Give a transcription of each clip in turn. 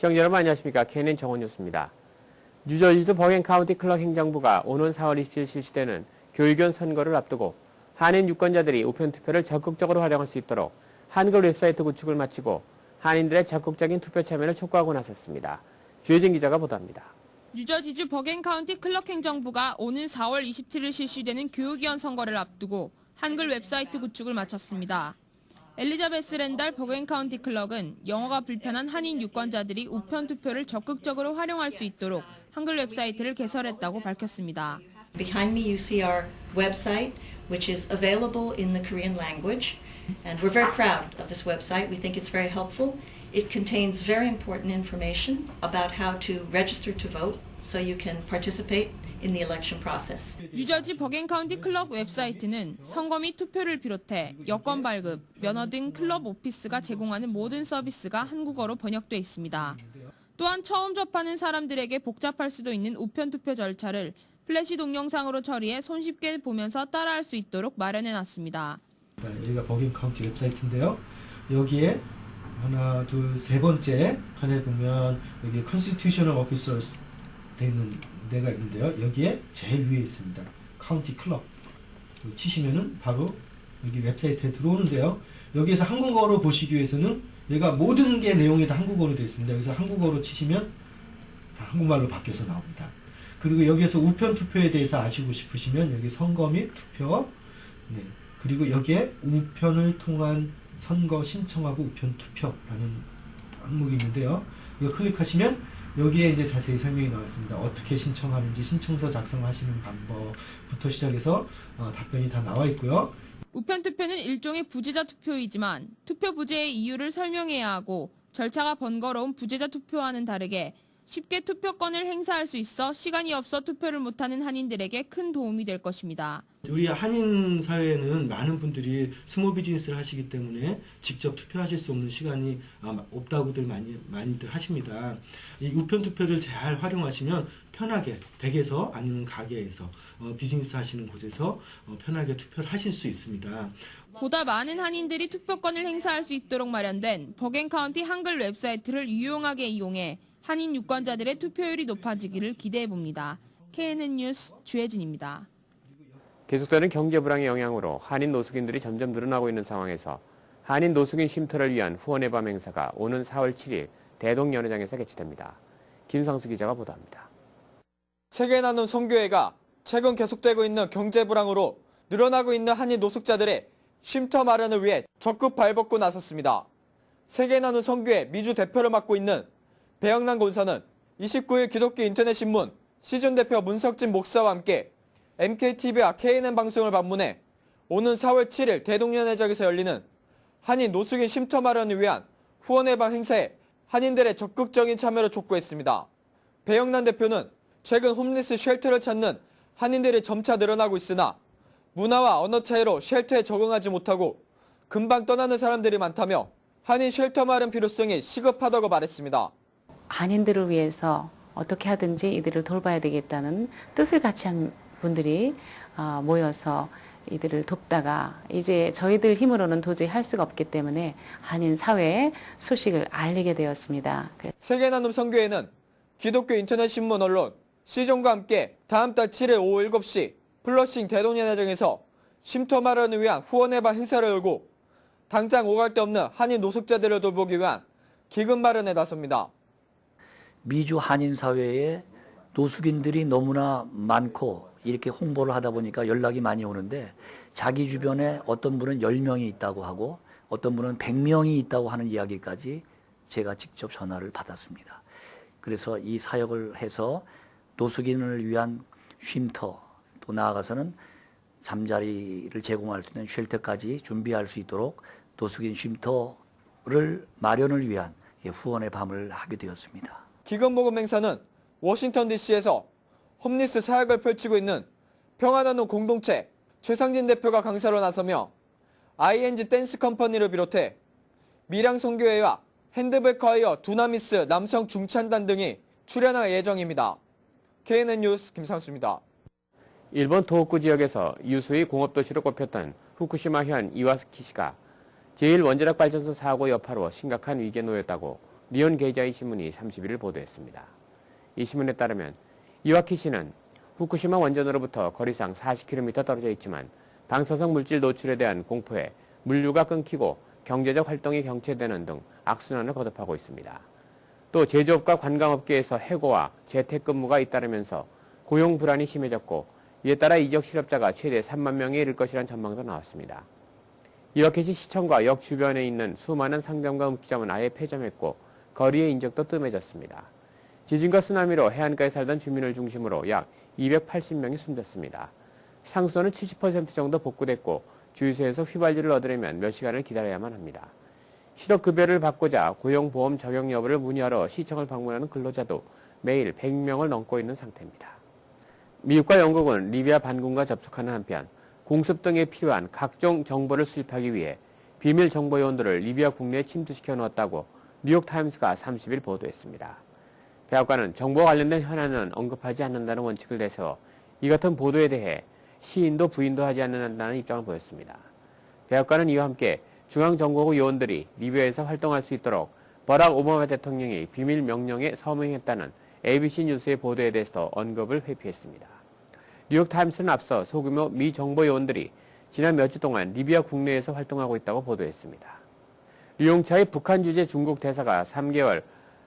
시청자 여러분 안녕하십니까. KNN 정원 뉴스입니다. 뉴저지주 버겐 카운티 클럭 행정부가 오는 4월 27일 실시되는 교육위원 선거를 앞두고 한인 유권자들이 우편투표를 적극적으로 활용할 수 있도록 한글 웹사이트 구축을 마치고 한인들의 적극적인 투표 참여를 촉구하고 나섰습니다. 주혜진 기자가 보도합니다. 뉴저지주 버겐 카운티 클럭 행정부가 오는 4월 27일 실시되는 교육위원 선거를 앞두고 한글 웹사이트 구축을 마쳤습니다. 엘리자베스 랜달 버겐 카운티 클럭은 영어가 불편한 한인 유권자들이 우편 투표를 적극적으로 활용할 수 있도록 한글 웹사이트를 개설했다고 밝혔습니다. Behind me you see our website, which is available in the Korean language, and we're very proud of this website. We think it's very helpful. It contains very important information about how to register to vote, so you can participate in the election process. 뉴저지 버겐 카운티 클럽 웹사이트는 선거 및 투표를 비롯해 여권 발급, 면허 등 클럽 오피스가 제공하는 모든 서비스가 한국어로 번역돼 있습니다. 또한 처음 접하는 사람들에게 복잡할 수도 있는 우편 투표 절차를 플래시 동영상으로 처리해 손쉽게 보면서 따라할 수 있도록 마련해놨습니다. 여기가 버겐 카운티 웹사이트인데요. 여기에 하나, 둘, 세 번째 판에 보면 여기 Constitutional Officers 돼 있는 데가 있는데요. 여기에 제일 위에 있습니다. 카운티 클럽 치시면은 바로 여기 웹사이트에 들어오는데요. 여기에서 한국어로 보시기 위해서는 얘가 모든 게 내용이 다 한국어로 되어 있습니다. 여기서 한국어로 치시면 다 한국말로 바뀌어서 나옵니다. 그리고 여기에서 우편 투표에 대해서 아시고 싶으시면 여기 선거 및 투표, 네. 그리고 여기에 우편을 통한 선거 신청하고 우편 투표라는 항목이 있는데요. 이거 클릭하시면 여기에 이제 자세히 설명이 나왔습니다. 어떻게 신청하는지, 신청서 작성하시는 방법부터 시작해서 답변이 다 나와 있고요. 우편 투표는 일종의 부재자 투표이지만 투표 부재의 이유를 설명해야 하고 절차가 번거로운 부재자 투표와는 다르게 쉽게 투표권을 행사할 수 있어 시간이 없어 투표를 못하는 한인들에게 큰 도움이 될 것입니다. 우리 한인 사회에는 많은 분들이 스몰 비즈니스를 하시기 때문에 직접 투표하실 수 없는 시간이 없다고들 많이들 하십니다. 이 우편 투표를 잘 활용하시면 편하게 댁에서 아니면 가게에서 비즈니스 하시는 곳에서 편하게 투표를 하실 수 있습니다. 보다 많은 한인들이 투표권을 행사할 수 있도록 마련된 버겐 카운티 한글 웹사이트를 유용하게 이용해 한인 유권자들의 투표율이 높아지기를 기대해봅니다. KNN 뉴스 주혜진입니다. 계속되는 경제 불황의 영향으로 한인 노숙인들이 점점 늘어나고 있는 상황에서 한인 노숙인 쉼터를 위한 후원의 밤 행사가 오는 4월 7일 대동연회장에서 개최됩니다. 김상수 기자가 보도합니다. 세계 나눔 선교회가 최근 계속되고 있는 경제 불황으로 늘어나고 있는 한인 노숙자들의 쉼터 마련을 위해 적극 발벗고 나섰습니다. 세계 나눔 선교회 미주 대표를 맡고 있는 배영란 권사는 29일 기독교 인터넷 신문 시즌 대표 문석진 목사와 함께 MKTV와 KNN 방송을 방문해 오는 4월 7일 대동연회장에서 열리는 한인 노숙인 쉼터 마련을 위한 후원의 밤 행사에 한인들의 적극적인 참여를 촉구했습니다. 배영란 대표는 최근 홈리스 쉘터를 찾는 한인들이 점차 늘어나고 있으나 문화와 언어 차이로 쉘터에 적응하지 못하고 금방 떠나는 사람들이 많다며 한인 쉘터 마련 필요성이 시급하다고 말했습니다. 한인들을 위해서 어떻게 하든지 이들을 돌봐야 되겠다는 뜻을 같이 한 분들이 모여서 이들을 돕다가 이제 저희들 힘으로는 도저히 할 수가 없기 때문에 한인 사회의 소식을 알리게 되었습니다. 세계 나눔 선교회는 기독교 인터넷 신문 언론 시종과 함께 다음 달 7일 오후 7시 플러싱 대동연회장에서 쉼터 마련을 위한 후원의 밤 행사를 열고 당장 오갈 데 없는 한인 노숙자들을 돌보기 위한 기금 마련에 나섭니다. 미주 한인 사회에 노숙인들이 너무나 많고 이렇게 홍보를 하다 보니까 연락이 많이 오는데 자기 주변에 어떤 분은 10명이 있다고 하고 어떤 분은 100명이 있다고 하는 이야기까지 제가 직접 전화를 받았습니다. 그래서 이 사역을 해서 노숙인을 위한 쉼터 또 나아가서는 잠자리를 제공할 수 있는 쉘터까지 준비할 수 있도록 노숙인 쉼터를 마련을 위한 후원의 밤을 하게 되었습니다. 기금 모금 행사는 워싱턴 DC에서 홈리스 사역을 펼치고 있는 평화나눔 공동체 최상진 대표가 강사로 나서며 ING 댄스 컴퍼니를 비롯해 밀양 선교회와 핸드백 콰이어 두나미스 남성 중찬단 등이 출연할 예정입니다. KNN 뉴스 김상수입니다. 일본 도호쿠 지역에서 유수의 공업도시로 꼽혔던 후쿠시마현 이와스키시가 제1원자력 발전소 사고 여파로 심각한 위기에 놓였다고 니온 게이자이 신문이 30일 보도했습니다. 이 신문에 따르면 이와키 씨는 후쿠시마 원전으로부터 거리상 40km 떨어져 있지만 방사성 물질 노출에 대한 공포에 물류가 끊기고 경제적 활동이 경체되는 등 악순환을 거듭하고 있습니다. 또 제조업과 관광업계에서 해고와 재택근무가 잇따르면서 고용 불안이 심해졌고 이에 따라 이적 실업자가 최대 3만 명에 이를 것이라는 전망도 나왔습니다. 이와키시 시청과 역 주변에 있는 수많은 상점과 음식점은 아예 폐점했고 거리의 인적도 뜸해졌습니다. 지진과 쓰나미로 해안가에 살던 주민을 중심으로 약 280명이 숨졌습니다. 상수도는 70% 정도 복구됐고 주유소에서 휘발유를 얻으려면 몇 시간을 기다려야만 합니다. 실업급여를 받고자 고용보험 적용 여부를 문의하러 시청을 방문하는 근로자도 매일 100명을 넘고 있는 상태입니다. 미국과 영국은 리비아 반군과 접촉하는 한편 공습 등에 필요한 각종 정보를 수집하기 위해 비밀 정보 요원들을 리비아 국내에 침투시켜 놓았다고 뉴욕타임스가 30일 보도했습니다. 백악관은 정보와 관련된 현안은 언급하지 않는다는 원칙을 내세워 이 같은 보도에 대해 시인도 부인도 하지 않는다는 입장을 보였습니다. 백악관은 이와 함께 중앙정보국 요원들이 리비아에서 활동할 수 있도록 버락 오바마 대통령이 비밀 명령에 서명했다는 ABC 뉴스의 보도에 대해서도 언급을 회피했습니다. 뉴욕타임스는 앞서 소규모 미 정보 요원들이 지난 몇 주 동안 리비아 국내에서 활동하고 있다고 보도했습니다. 류용차의 북한 주재 중국 대사가 3개월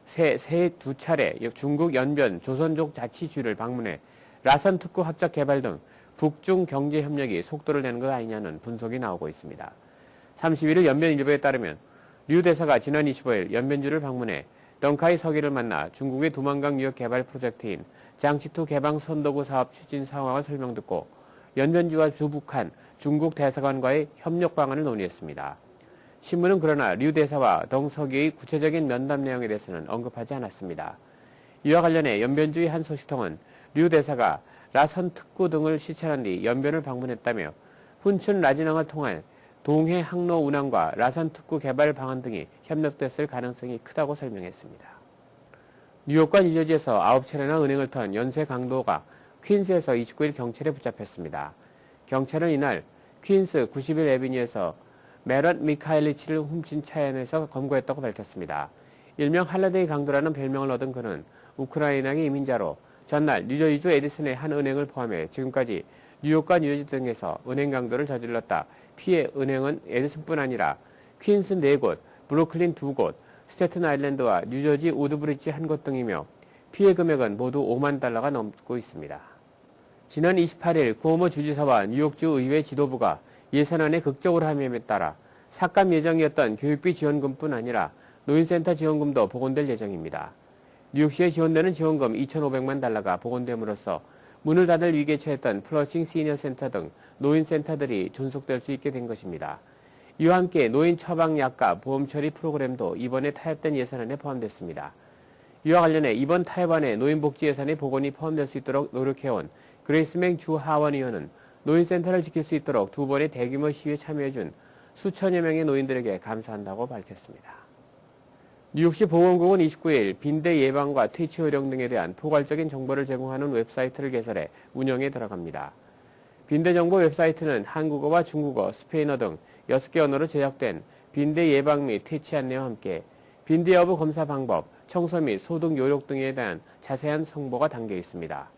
새 두 차례 중국 연변 조선족 자치주를 방문해 라산 특구 합작 개발 등 북중 경제 협력이 속도를 내는 것 아니냐는 분석이 나오고 있습니다. 31일 연변일보에 따르면 류 대사가 지난 25일 연변주를 방문해 덩카이 서기를 만나 중국의 두만강 유역 개발 프로젝트인 장치2 개방 선도구 사업 추진 상황을 설명 듣고 연변주와 주북한 중국 대사관과의 협력 방안을 논의했습니다. 신문은 그러나 류 대사와 덩 서기의 구체적인 면담 내용에 대해서는 언급하지 않았습니다. 이와 관련해 연변주의 한 소식통은 류 대사가 라선 특구 등을 시찰한 뒤 연변을 방문했다며 훈춘 라진항을 통한 동해 항로 운항과 라산 특구 개발 방안 등이 협력됐을 가능성이 크다고 설명했습니다. 뉴욕과 뉴저지에서 9차례나 은행을 턴 연쇄 강도가 퀸스에서 29일 경찰에 붙잡혔습니다. 경찰은 이날 퀸스 91 애비뉴에서 메럿 미카엘리치를 훔친 차 안에서 검거했다고 밝혔습니다. 일명 할라데이 강도라는 별명을 얻은 그는 우크라이나계 이민자로 전날 뉴저지주 에디슨의 한 은행을 포함해 지금까지 뉴욕과 뉴저지 등에서 은행 강도를 저질렀다. 피해 은행은 에디슨뿐 아니라 퀸스 4곳, 브루클린 2곳, 스태튼 아일랜드와 뉴저지 우드브리지 1곳 등이며 피해 금액은 모두 5만 달러가 넘고 있습니다. 지난 28일 구오모 주지사와 뉴욕주 의회 지도부가 예산안에 극적으로 함의에 따라 삭감 예정이었던 교육비 지원금뿐 아니라 노인센터 지원금도 복원될 예정입니다. 뉴욕시에 지원되는 지원금 2,500만 달러가 복원됨으로써 문을 닫을 위기에 처했던 플러싱 시니어 센터 등 노인센터들이 존속될 수 있게 된 것입니다. 이와 함께 노인 처방약과 보험 처리 프로그램도 이번에 타협된 예산안에 포함됐습니다. 이와 관련해 이번 타협안에 노인복지 예산의 복원이 포함될 수 있도록 노력해온 그레이스맹 주 하원 의원은 노인센터를 지킬 수 있도록 2번의 대규모 시위에 참여해준 수천여 명의 노인들에게 감사한다고 밝혔습니다. 뉴욕시 보건국은 29일 빈대 예방과 퇴치 요령 등에 대한 포괄적인 정보를 제공하는 웹사이트를 개설해 운영에 들어갑니다. 빈대 정보 웹사이트는 한국어와 중국어, 스페인어 등 6개 언어로 제작된 빈대 예방 및 퇴치 안내와 함께 빈대 여부 검사 방법, 청소 및 소독 요령 등에 대한 자세한 정보가 담겨 있습니다.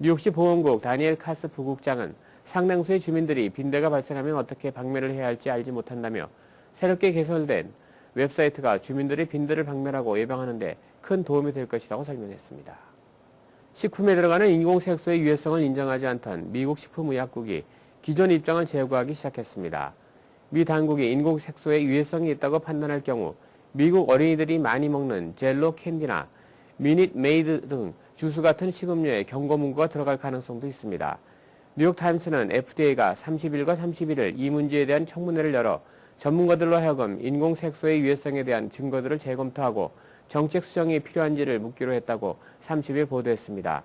뉴욕시 보건국 다니엘 카스 부국장은 상당수의 주민들이 빈대가 발생하면 어떻게 박멸을 해야 할지 알지 못한다며 새롭게 개설된 웹사이트가 주민들이 빈대를 박멸하고 예방하는 데 큰 도움이 될 것이라고 설명했습니다. 식품에 들어가는 인공색소의 유해성을 인정하지 않던 미국 식품의약국이 기존 입장을 제고하기 시작했습니다. 미 당국이 인공색소의 유해성이 있다고 판단할 경우 미국 어린이들이 많이 먹는 젤로 캔디나 미닛 메이드 등 주스 같은 식음료에 경고 문구가 들어갈 가능성도 있습니다. 뉴욕타임스는 FDA가 30일과 31일 이 문제에 대한 청문회를 열어 전문가들로 하여금 인공색소의 유해성에 대한 증거들을 재검토하고 정책 수정이 필요한지를 묻기로 했다고 30일 보도했습니다.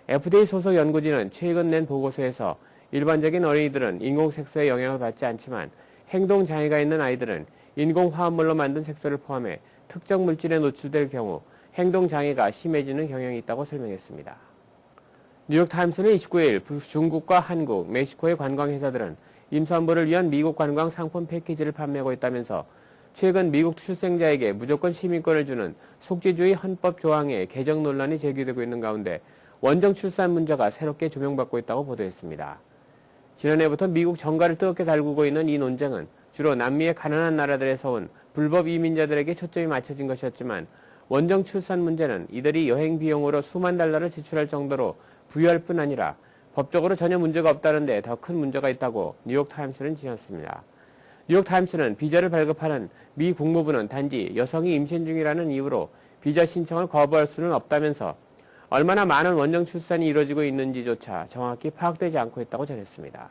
FDA 소속 연구진은 최근 낸 보고서에서 일반적인 어린이들은 인공색소의 영향을 받지 않지만 행동장애가 있는 아이들은 인공화합물로 만든 색소를 포함해 특정 물질에 노출될 경우 행동장애가 심해지는 경향이 있다고 설명했습니다. 뉴욕타임스는 29일 중국과 한국, 멕시코의 관광회사들은 임산부를 위한 미국 관광 상품 패키지를 판매하고 있다면서 최근 미국 출생자에게 무조건 시민권을 주는 속지주의 헌법 조항의 개정 논란이 제기되고 있는 가운데 원정 출산 문제가 새롭게 조명받고 있다고 보도했습니다. 지난해부터 미국 정가를 뜨겁게 달구고 있는 이 논쟁은 주로 남미의 가난한 나라들에서 온 불법 이민자들에게 초점이 맞춰진 것이었지만 원정 출산 문제는 이들이 여행 비용으로 수만 달러를 지출할 정도로 부유할 뿐 아니라 법적으로 전혀 문제가 없다는 데 더 큰 문제가 있다고 뉴욕타임스는 지녔습니다. 뉴욕타임스는 비자를 발급하는 미 국무부는 단지 여성이 임신 중이라는 이유로 비자 신청을 거부할 수는 없다면서 얼마나 많은 원정 출산이 이루어지고 있는지조차 정확히 파악되지 않고 있다고 전했습니다.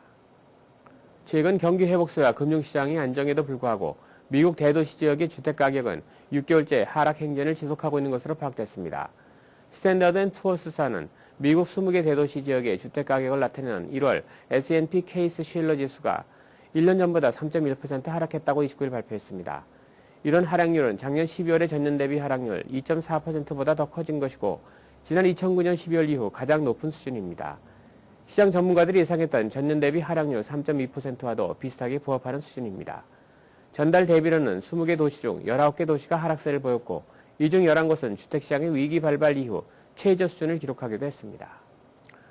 최근 경기 회복세와 금융시장이 안정에도 불구하고 미국 대도시 지역의 주택가격은 6개월째 하락 행진을 지속하고 있는 것으로 파악됐습니다. 스탠더드&푸어스사는 미국 20개 대도시 지역의 주택가격을 나타내는 1월 S&P 케이스 쉴러 지수가 1년 전보다 3.1% 하락했다고 29일 발표했습니다. 이런 하락률은 작년 12월의 전년 대비 하락률 2.4%보다 더 커진 것이고 지난 2009년 12월 이후 가장 높은 수준입니다. 시장 전문가들이 예상했던 전년 대비 하락률 3.2%와도 비슷하게 부합하는 수준입니다. 전달 대비로는 20개 도시 중 19개 도시가 하락세를 보였고 이 중 11곳은 주택시장의 위기 발발 이후 최저 수준을 기록하기도 했습니다.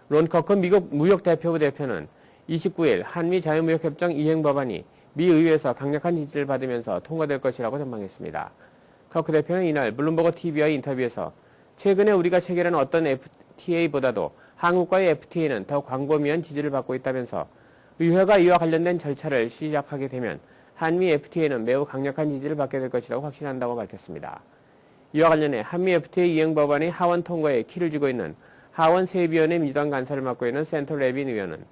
론 커크 미국 무역대표부 대표는 29일 한미 자유무역협정 이행 법안이 미 의회에서 강력한 지지를 받으면서 통과될 것이라고 전망했습니다. 커크 대표는 이날 블룸버그 TV와의 인터뷰에서 최근에 우리가 체결한 어떤 FTA보다도 한국과의 FTA는 더 광범위한 지지를 받고 있다면서 의회가 이와 관련된 절차를 시작하게 되면 한미 FTA는 매우 강력한 지지를 받게 될 것이라고 확신한다고 밝혔습니다. 이와 관련해 한미 FTA 이행 법안의 하원 통과에 키를 쥐고 있는 하원 세비위원회 민주당 간사를 맡고 있는 센터 레빈 의원은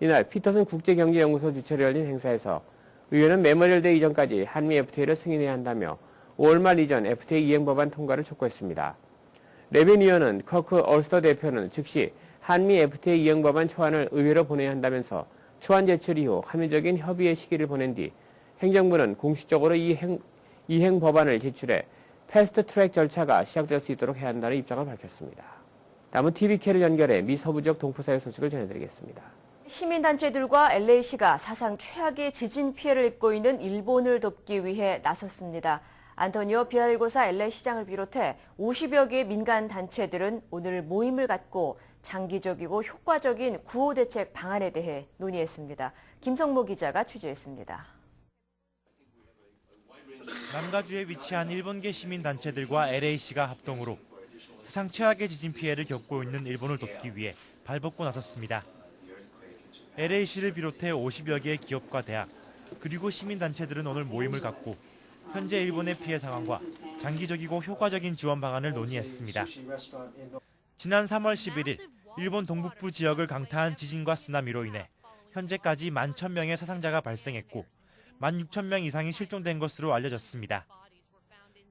이날 피터슨 국제경제연구소 주최로 열린 행사에서 의원은 메모리얼 데이 이전까지 한미 FTA를 승인해야 한다며 5월 말 이전 FTA 이행 법안 통과를 촉구했습니다. 레빈 의원은 커크 얼스터 대표는 즉시 한미 FTA 이행 법안 초안을 의회로 보내야 한다면서 초안 제출 이후 합리적인 협의의 시기를 보낸 뒤 행정부는 공식적으로 이행 법안을 제출해 패스트 트랙 절차가 시작될 수 있도록 해야 한다는 입장을 밝혔습니다. 다음은 TVK를 연결해 미 서부 지역 동포사회 소식을 전해드리겠습니다. 시민단체들과 LA시가 사상 최악의 지진 피해를 입고 있는 일본을 돕기 위해 나섰습니다. 안토니오 비알고사 LA시장을 비롯해 50여 개의 민간 단체들은 오늘 모임을 갖고 장기적이고 효과적인 구호 대책 방안에 대해 논의했습니다. 김성모 기자가 취재했습니다. 남가주에 위치한 일본계 시민단체들과 LA시가 합동으로 사상 최악의 지진 피해를 겪고 있는 일본을 돕기 위해 발벗고 나섰습니다. LA시를 비롯해 50여 개의 기업과 대학, 그리고 시민단체들은 오늘 모임을 갖고 현재 일본의 피해 상황과 장기적이고 효과적인 지원 방안을 논의했습니다. 지난 3월 11일 일본 동북부 지역을 강타한 지진과 쓰나미로 인해 현재까지 11,000명의 사상자가 발생했고 16,000명 이상이 실종된 것으로 알려졌습니다.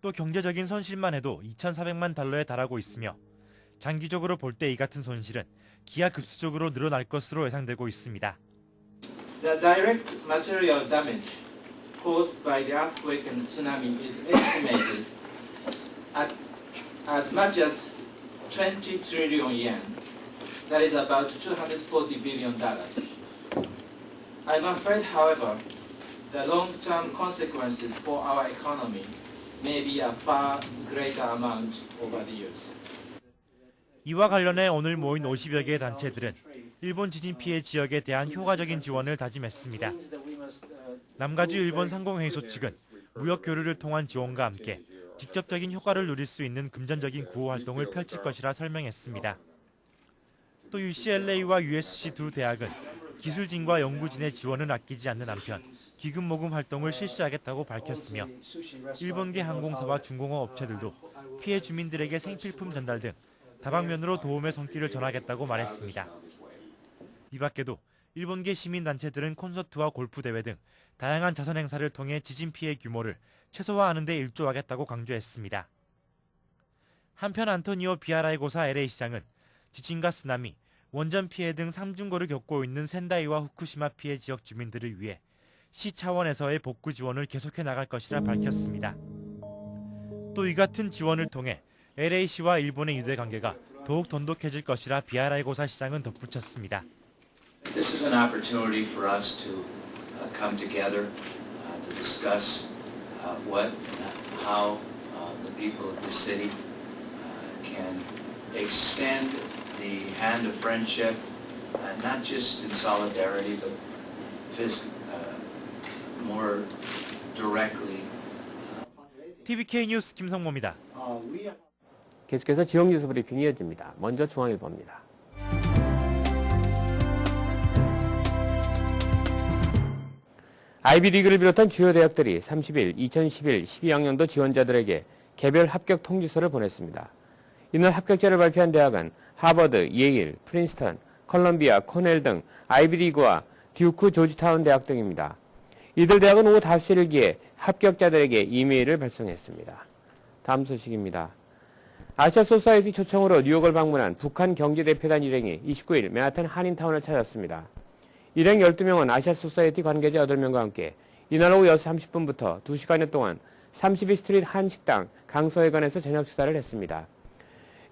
또 경제적인 손실만 해도 2,400만 달러에 달하고 있으며 장기적으로 볼 때 이 같은 손실은 기하급수적으로 늘어날 것으로 예상되고 있습니다. The direct material damage caused by the earthquake and tsunami is estimated at as much as 20 trillion yen. That is about $240 billion. I'm afraid, however, the long-term consequences for our economy may be a far greater amount over the years. 이와 관련해 오늘 모인 50여 개의 단체들은 일본 지진 피해 지역에 대한 효과적인 지원을 다짐했습니다. 남가주 일본 상공회의소 측은 무역 교류를 통한 지원과 함께 직접적인 효과를 누릴 수 있는 금전적인 구호 활동을 펼칠 것이라 설명했습니다. 또 UCLA와 USC 두 대학은 기술진과 연구진의 지원을 아끼지 않는 한편 기금 모금 활동을 실시하겠다고 밝혔으며 일본계 항공사와 중공업 업체들도 피해 주민들에게 생필품 전달 등 다방면으로 도움의 손길을 전하겠다고 말했습니다. 이 밖에도 일본계 시민단체들은 콘서트와 골프 대회 등 다양한 자선 행사를 통해 지진 피해 규모를 최소화하는 데 일조하겠다고 강조했습니다. 한편 안토니오 비아라이고사 LA시장은 지진과 쓰나미, 원전 피해 등 3중고를 겪고 있는 센다이와 후쿠시마 피해 지역 주민들을 위해 시 차원에서의 복구 지원을 계속해 나갈 것이라 밝혔습니다. 또 이 같은 지원을 통해 LA시와 일본의 유대 관계가 더욱 돈독해질 것이라 비아라이고사 시장은 덧붙였습니다. This is an opportunity for us to come together to discuss how the people of this city can extend the hand of friendship, not just in solidarity, but more directly. TVK 뉴스 김성모입니다. 계속해서 지역 뉴스 브리핑이 이어집니다. 먼저 중앙일보입니다. 아이비리그를 비롯한 주요 대학들이 30일 2011, 12학년도 지원자들에게 개별 합격 통지서를 보냈습니다. 이날 합격자를 발표한 대학은 하버드, 예일, 프린스턴, 컬럼비아, 코넬 등 아이비리그와 듀크, 조지타운 대학 등입니다. 이들 대학은 오후 5시를 기해 합격자들에게 이메일을 발송했습니다. 다음 소식입니다. 아시아 소사이어티 초청으로 뉴욕을 방문한 북한 경제대표단 일행이 29일 맨하탄 한인타운을 찾았습니다. 일행 12명은 아시아 소사이어티 관계자 8명과 함께 이날 오후 6시 30분부터 2시간여 동안 32스트리트 한식당 강서회관에서 저녁 식사를 했습니다.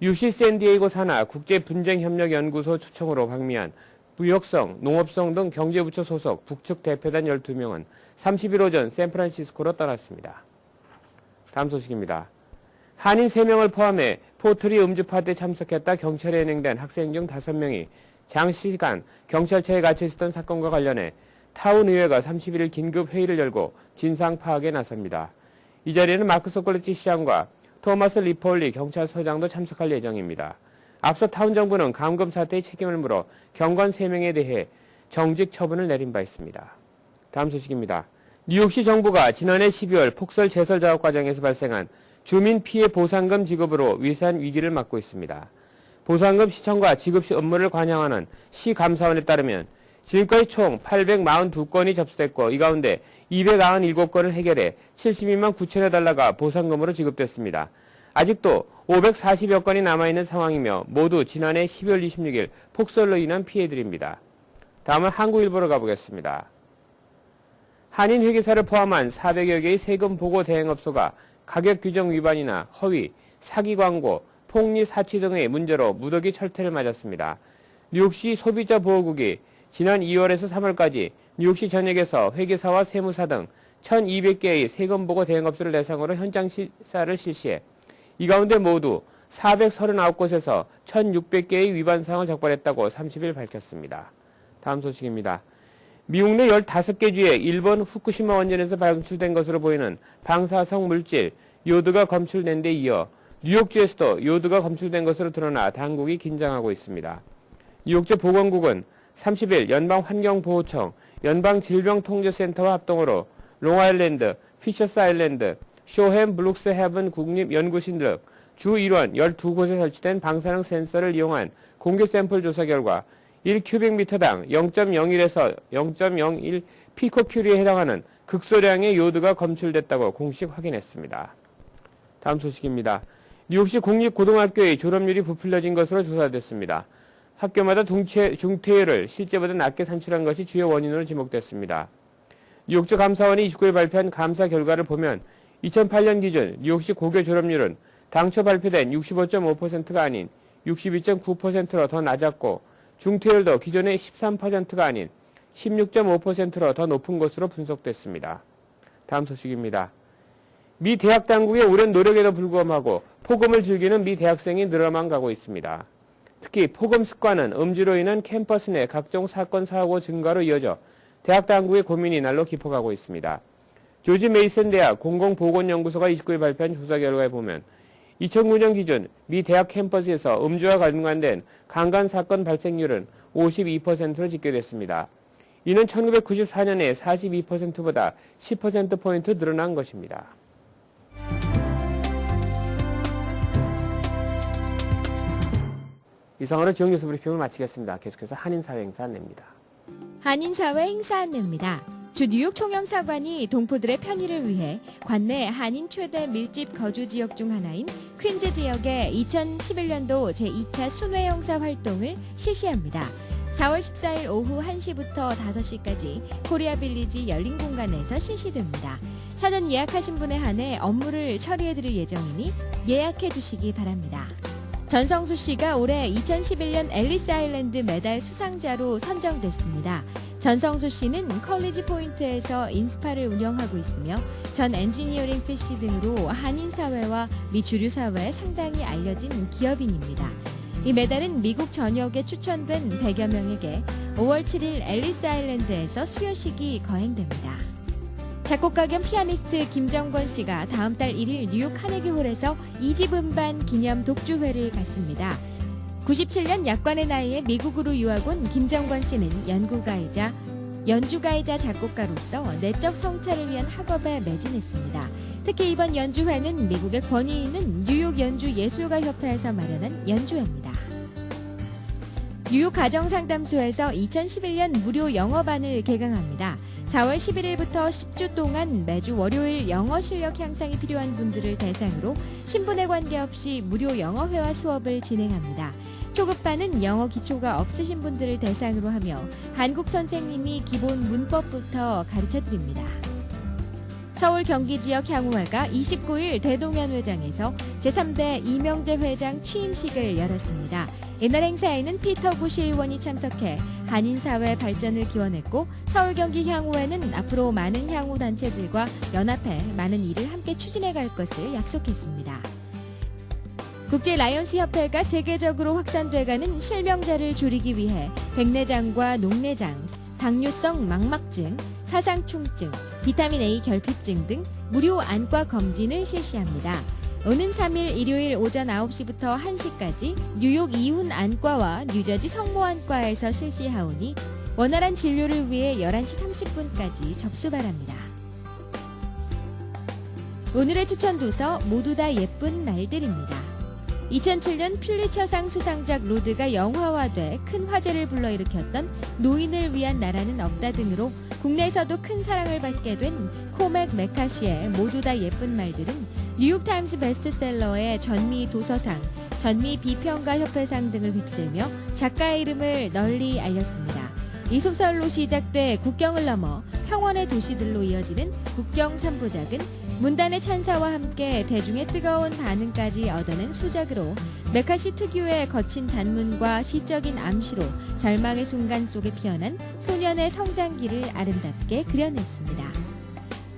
UC 샌디에이고 산하 국제분쟁협력연구소 초청으로 방미한 무역성, 농업성 등 경제부처 소속 북측 대표단 12명은 30일 오전 샌프란시스코로 떠났습니다. 다음 소식입니다. 한인 3명을 포함해 포트리 음주 파티에 참석했다 경찰에 연행된 학생 중 5명이 장시간 경찰차에 갇혀 있었던 사건과 관련해 타운의회가 31일 긴급 회의를 열고 진상 파악에 나섭니다. 이 자리에는 마크 소콜레치 시장과 토마스 리폴리 경찰서장도 참석할 예정입니다. 앞서 타운 정부는 감금 사태의 책임을 물어 경관 3명에 대해 정직 처분을 내린 바 있습니다. 다음 소식입니다. 뉴욕시 정부가 지난해 12월 폭설 제설 작업 과정에서 발생한 주민 피해 보상금 지급으로 위산 위기를 맞고 있습니다. 보상금 시청과 지급 업무를 관여하는 시 감사원에 따르면 지금까지 총 842건이 접수됐고 이 가운데 297건을 해결해 72만 9천여 달러가 보상금으로 지급됐습니다. 아직도 540여 건이 남아있는 상황이며 모두 지난해 12월 26일 폭설로 인한 피해들입니다. 다음은 한국일보로 가보겠습니다. 한인 회계사를 포함한 400여 개의 세금 보고 대행업소가 가격 규정 위반이나 허위, 사기 광고, 폭리 사치 등의 문제로 무더기 철퇴를 맞았습니다. 뉴욕시 소비자보호국이 지난 2월에서 3월까지 뉴욕시 전역에서 회계사와 세무사 등 1,200개의 세금보고 대행업소를 대상으로 현장 시사를 실시해 이 가운데 모두 439곳에서 1,600개의 위반 사항을 적발했다고 30일 밝혔습니다. 다음 소식입니다. 미국 내 15개 주에 일본 후쿠시마 원전에서 방출된 것으로 보이는 방사성 물질 요드가 검출된 데 이어 뉴욕주에서도 요드가 검출된 것으로 드러나 당국이 긴장하고 있습니다. 뉴욕주 보건국은 30일 연방환경보호청, 연방질병통제센터와 합동으로 롱아일랜드, 피셔스 아일랜드, 쇼햄 블룩스 헤븐 국립연구실 등 주 1원 12곳에 설치된 방사능 센서를 이용한 공개 샘플 조사 결과 1큐빅미터당 0.01에서 0.01 피코큐리에 해당하는 극소량의 요드가 검출됐다고 공식 확인했습니다. 다음 소식입니다. 뉴욕시 공립고등학교의 졸업률이 부풀려진 것으로 조사됐습니다. 학교마다 중퇴율을 실제보다 낮게 산출한 것이 주요 원인으로 지목됐습니다. 뉴욕주 감사원이 29일 발표한 감사 결과를 보면 2008년 기준 뉴욕시 고교 졸업률은 당초 발표된 65.5%가 아닌 62.9%로 더 낮았고 중퇴율도 기존의 13%가 아닌 16.5%로 더 높은 것으로 분석됐습니다. 다음 소식입니다. 미 대학 당국의 오랜 노력에도 불구하고 폭음을 즐기는 미 대학생이 늘어만 가고 있습니다. 특히 폭음 습관은 음주로 인한 캠퍼스 내 각종 사건 사고 증가로 이어져 대학 당국의 고민이 날로 깊어가고 있습니다. 조지 메이슨 대학 공공보건연구소가 29일 발표한 조사 결과에 보면 2009년 기준 미 대학 캠퍼스에서 음주와 관련된 강간 사건 발생률은 52%로 집계됐습니다. 이는 1994년에 42%보다 10%포인트 늘어난 것입니다. 이상으로 지역 뉴스 브리핑을 마치겠습니다. 계속해서 한인사회 행사 안내입니다. 한인사회 행사 안내입니다. 주 뉴욕 총영사관이 동포들의 편의를 위해 관내 한인 최대 밀집 거주 지역 중 하나인 퀸즈 지역의 2011년도 제2차 순회 행사 활동을 실시합니다. 4월 14일 오후 1시부터 5시까지 코리아 빌리지 열린 공간에서 실시됩니다. 사전 예약하신 분에 한해 업무를 처리해드릴 예정이니 예약해 주시기 바랍니다. 전성수 씨가 올해 2011년 앨리스 아일랜드 메달 수상자로 선정됐습니다. 전성수 씨는 컬리지 포인트에서 인스파를 운영하고 있으며 전 엔지니어링 PC 등으로 한인 사회와 미 주류 사회에 상당히 알려진 기업인입니다. 이 메달은 미국 전역에 추천된 100여 명에게 5월 7일 앨리스 아일랜드에서 수여식이 거행됩니다. 작곡가 겸 피아니스트 김정권 씨가 다음 달 1일 뉴욕 카네기홀에서 2집 음반 기념 독주회를 갖습니다. 97년 약관의 나이에 미국으로 유학 온 김정권 씨는 연주가이자 작곡가로서 내적 성찰을 위한 학업에 매진했습니다. 특히 이번 연주회는 미국의 권위 있는 뉴욕 연주 예술가 협회에서 마련한 연주회입니다. 뉴욕 가정상담소에서 2011년 무료 영어반을 개강합니다. 4월 11일부터 10주 동안 매주 월요일 영어 실력 향상이 필요한 분들을 대상으로 신분에 관계없이 무료 영어회화 수업을 진행합니다. 초급반은 영어 기초가 없으신 분들을 대상으로 하며 한국 선생님이 기본 문법부터 가르쳐드립니다. 서울 경기 지역 향후회가 29일 대동연회장에서 제3대 이명재 회장 취임식을 열었습니다. 이날 행사에는 피터 구시 의원이 참석해 한인사회 발전을 기원했고 서울 경기 향후회는 앞으로 많은 향후 단체들과 연합해 많은 일을 함께 추진해 갈 것을 약속했습니다. 국제 라이언스 협회가 세계적으로 확산돼가는 실명자를 줄이기 위해 백내장과 녹내장, 당뇨성 망막증, 사상충증, 비타민 A 결핍증 등 무료 안과 검진을 실시합니다. 오는 3일 일요일 오전 9시부터 1시까지 뉴욕 이훈 안과와 뉴저지 성모안과에서 실시하오니 원활한 진료를 위해 11시 30분까지 접수 바랍니다. 오늘의 추천 도서 모두 다 예쁜 말들입니다. 2007년 퓰리처상 수상작 로드가 영화화돼 큰 화제를 불러일으켰던 노인을 위한 나라는 없다 등으로 국내에서도 큰 사랑을 받게 된 코맥 메카시의 모두 다 예쁜 말들은 뉴욕타임스 베스트셀러의 전미 도서상, 전미 비평가 협회상 등을 휩쓸며 작가의 이름을 널리 알렸습니다. 이 소설로 시작돼 국경을 넘어 평원의 도시들로 이어지는 국경 3부작은 문단의 찬사와 함께 대중의 뜨거운 반응까지 얻어낸 수작으로 메카시 특유의 거친 단문과 시적인 암시로 절망의 순간 속에 피어난 소년의 성장기를 아름답게 그려냈습니다.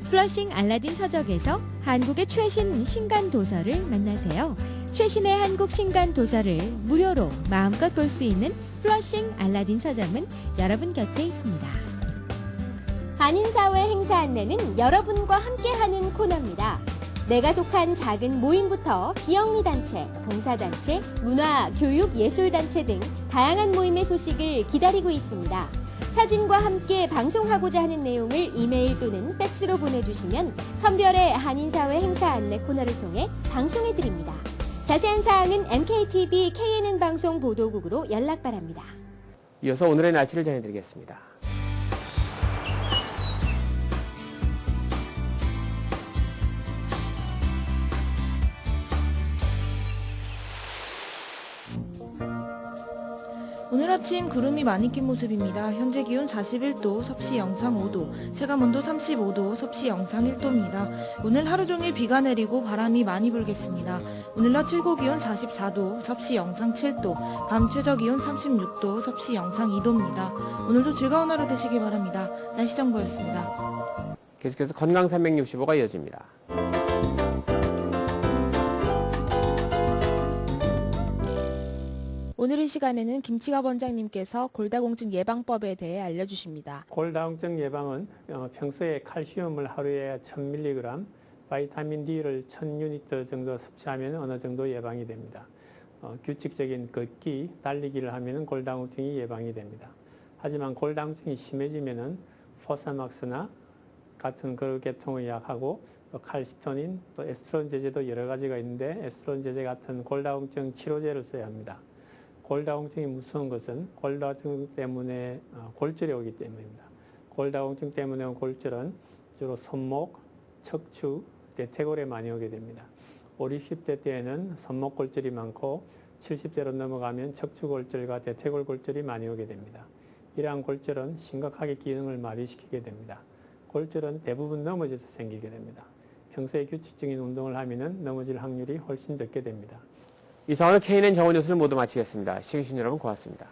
플러싱 알라딘 서적에서 한국의 최신 신간 도서를 만나세요. 최신의 한국 신간 도서를 무료로 마음껏 볼 수 있는 플러싱 알라딘 서점은 여러분 곁에 있습니다. 한인사회 행사 안내는 여러분과 함께하는 코너입니다. 내가 속한 작은 모임부터 비영리 단체, 봉사단체, 문화, 교육, 예술단체 등 다양한 모임의 소식을 기다리고 있습니다. 사진과 함께 방송하고자 하는 내용을 이메일 또는 팩스로 보내주시면 선별의 한인사회 행사 안내 코너를 통해 방송해드립니다. 자세한 사항은 MKTV KNN 방송 보도국으로 연락 바랍니다. 이어서 오늘의 날씨를 전해드리겠습니다. 오늘 아침 구름이 많이 낀 모습입니다. 현재 기온 41도, 섭씨 영상 5도, 체감온도 35도, 섭씨 영상 1도입니다. 오늘 하루 종일 비가 내리고 바람이 많이 불겠습니다. 오늘 낮 최고 기온 44도, 섭씨 영상 7도, 밤 최저 기온 36도, 섭씨 영상 2도입니다. 오늘도 즐거운 하루 되시길 바랍니다. 날씨 정보였습니다. 계속해서 건강 365가 이어집니다. 오늘 이 시간에는 김치갑 원장님께서 골다공증 예방법에 대해 알려주십니다. 골다공증 예방은 평소에 칼슘을 하루에 1000mg, 바이타민 D를 1000유니트 정도 섭취하면 어느 정도 예방이 됩니다. 규칙적인 걷기, 달리기를 하면 골다공증이 예방이 됩니다. 하지만 골다공증이 심해지면 포사막스나 같은 그 계통의 약하고 또 칼시토닌, 또 에스트론 제제도 여러 가지가 있는데 에스트론 제제 같은 골다공증 치료제를 써야 합니다. 골다공증이 무서운 것은 골다공증 때문에 골절이 오기 때문입니다. 골다공증 때문에 온 골절은 주로 손목, 척추, 대퇴골에 많이 오게 됩니다. 50, 60대 때에는 손목 골절이 많고 70대로 넘어가면 척추 골절과 대퇴골 골절이 많이 오게 됩니다. 이러한 골절은 심각하게 기능을 마비시키게 됩니다. 골절은 대부분 넘어져서 생기게 됩니다. 평소에 규칙적인 운동을 하면 넘어질 확률이 훨씬 적게 됩니다. 이상으로 KNN 정오 뉴스를 모두 마치겠습니다. 시청해주신 여러분 고맙습니다.